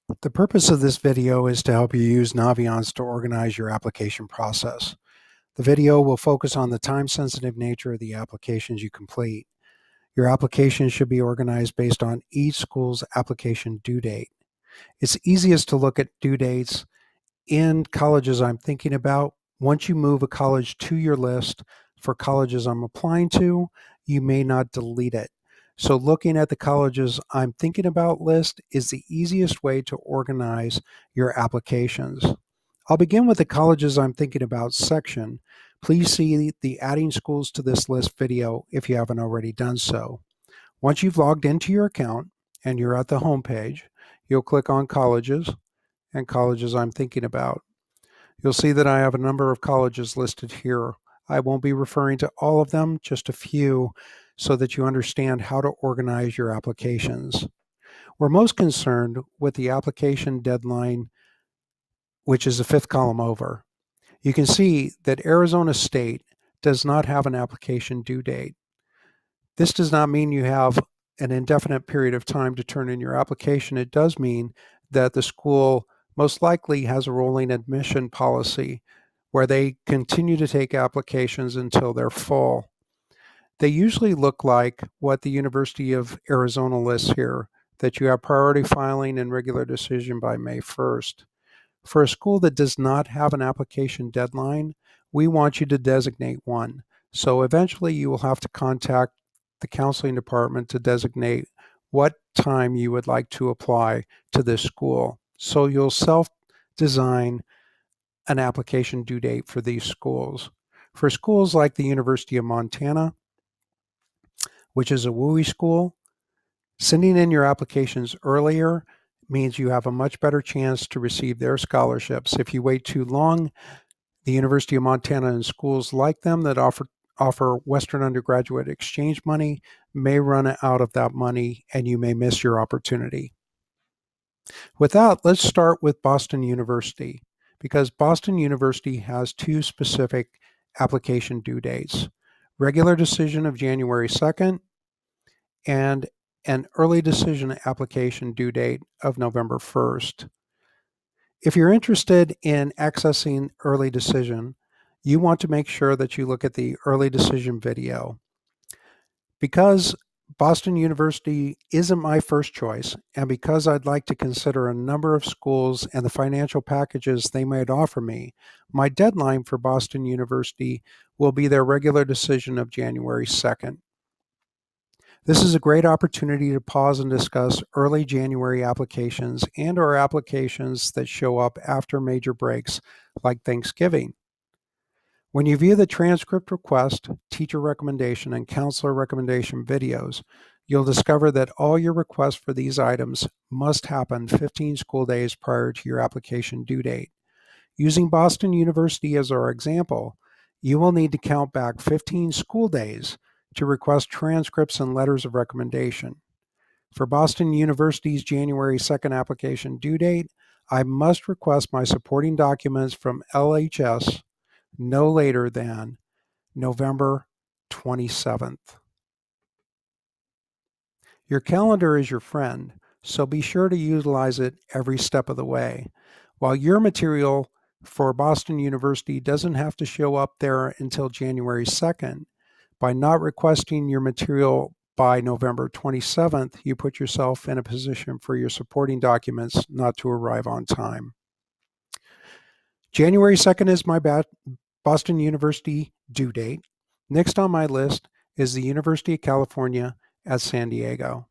The purpose of this video is to help you use Naviance to organize your application process. The video will focus on the time-sensitive nature of the applications you complete. Your application should be organized based on each school's application due date. It's easiest to look at due dates in colleges I'm thinking about. Once you move a college to your list for colleges I'm applying to, you may not delete it. So looking at the colleges I'm thinking about list is the easiest way to organize your applications. I'll begin with the colleges I'm thinking about section. Please see the Adding Schools to this list video if you haven't already done so. Once you've logged into your account and you're at the home page, you'll click on Colleges and Colleges I'm Thinking About. You'll see that I have a number of colleges listed here. I won't be referring to all of them, just a few, so that you understand how to organize your applications. We're most concerned with the application deadline, which is the fifth column over. You can see that Arizona State does not have an application due date. This does not mean you have an indefinite period of time to turn in your application. It does mean that the school most likely has a rolling admission policy where they continue to take applications until they're full. They usually look like what the University of Arizona lists here, that you have priority filing and regular decision by May 1st. For a school that does not have an application deadline, we want you to designate one. So eventually you will have to contact the counseling department to designate what time you would like to apply to this school. So you'll self-design an application due date for these schools. For schools like the University of Montana, which is a WUI school, sending in your applications earlier means you have a much better chance to receive their scholarships. If you wait too long, the University of Montana and schools like them that offer Western undergraduate exchange money may run out of that money and you may miss your opportunity. With that, let's start with Boston University, because Boston University has two specific application due dates: regular decision of January 2nd and an early decision application due date of November 1st. If you're interested in accessing early decision, you want to make sure that you look at the early decision video. Because Boston University isn't my first choice, and because I'd like to consider a number of schools and the financial packages they might offer me, my deadline for Boston University will be their regular decision of January 2nd. This is a great opportunity to pause and discuss early January applications and/or applications that show up after major breaks like Thanksgiving. When you view the transcript request, teacher recommendation, and counselor recommendation videos, you'll discover that all your requests for these items must happen 15 school days prior to your application due date. Using Boston University as our example, you will need to count back 15 school days to request transcripts and letters of recommendation. For Boston University's January 2nd application due date, I must request my supporting documents from LHS no later than November 27th. Your calendar is your friend, so be sure to utilize it every step of the way. While your material for Boston University doesn't have to show up there until January 2nd, by not requesting your material by November 27th, you put yourself in a position for your supporting documents not to arrive on time. January 2nd is my Boston University due date. Next on my list is the University of California at San Diego.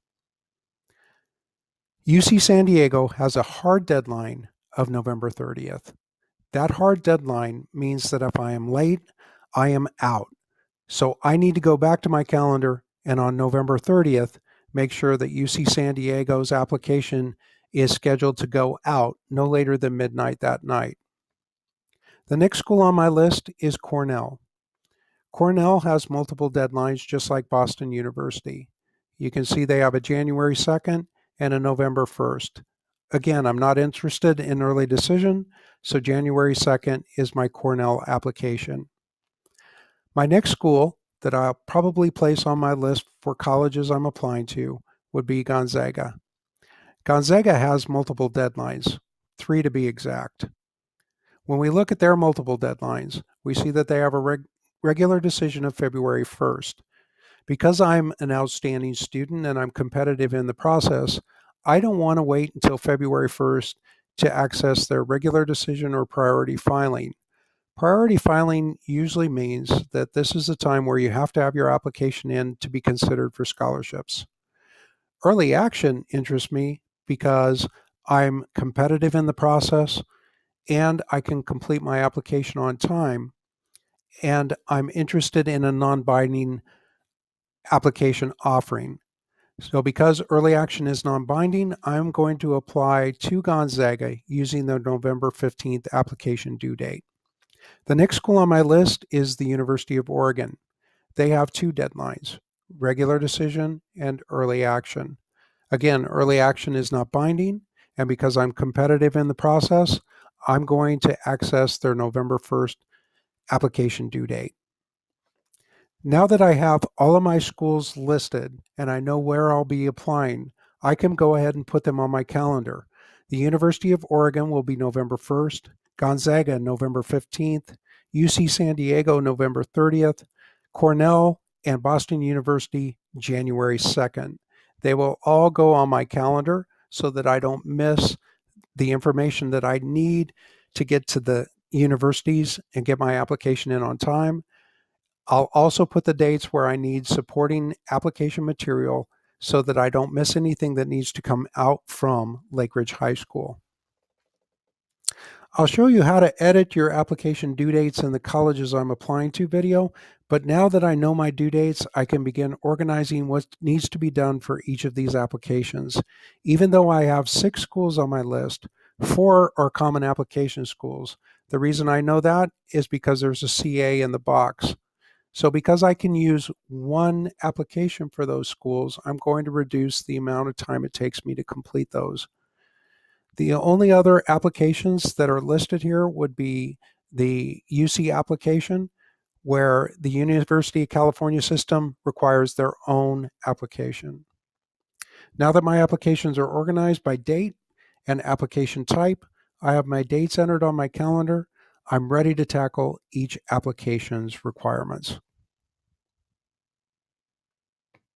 UC San Diego has a hard deadline of November 30th. That hard deadline means that if I am late, I am out. So I need to go back to my calendar and on November 30th, make sure that UC San Diego's application is scheduled to go out no later than midnight that night. The next school on my list is Cornell. Cornell has multiple deadlines just like Boston University. You can see they have a January 2nd and a November 1st. Again, I'm not interested in early decision, so January 2nd is my Cornell application. My next school that I'll probably place on my list for colleges I'm applying to would be Gonzaga. Gonzaga has multiple deadlines, 3 to be exact. When we look at their multiple deadlines, we see that they have a regular decision of February 1st. Because I'm an outstanding student and I'm competitive in the process, I don't want to wait until February 1st to access their regular decision or priority filing. Priority filing usually means that this is the time where you have to have your application in to be considered for scholarships. Early action interests me because I'm competitive in the process and I can complete my application on time, and I'm interested in a non-binding application offering. So because early action is non-binding, I'm going to apply to Gonzaga using the November 15th application due date. The next school on my list is the University of Oregon. They have 2 deadlines, regular decision and early action. Again, early action is not binding, and because I'm competitive in the process, I'm going to access their November 1st application due date. Now that I have all of my schools listed and I know where I'll be applying, I can go ahead and put them on my calendar. The University of Oregon will be November 1st, Gonzaga November 15th, UC San Diego November 30th, Cornell and Boston University January 2nd. They will all go on my calendar so that I don't miss the information that I need to get to the universities and get my application in on time. I'll also put the dates where I need supporting application material so that I don't miss anything that needs to come out from Lake Ridge High School. I'll show you how to edit your application due dates in the colleges I'm applying to video, but now that I know my due dates, I can begin organizing what needs to be done for each of these applications. Even though I have 6 schools on my list, 4 are common application schools. The reason I know that is because there's a CA in the box. So because I can use one application for those schools, I'm going to reduce the amount of time it takes me to complete those. The only other applications that are listed here would be the UC application, where the University of California system requires their own application. Now that my applications are organized by date and application type, I have my dates entered on my calendar. I'm ready to tackle each application's requirements.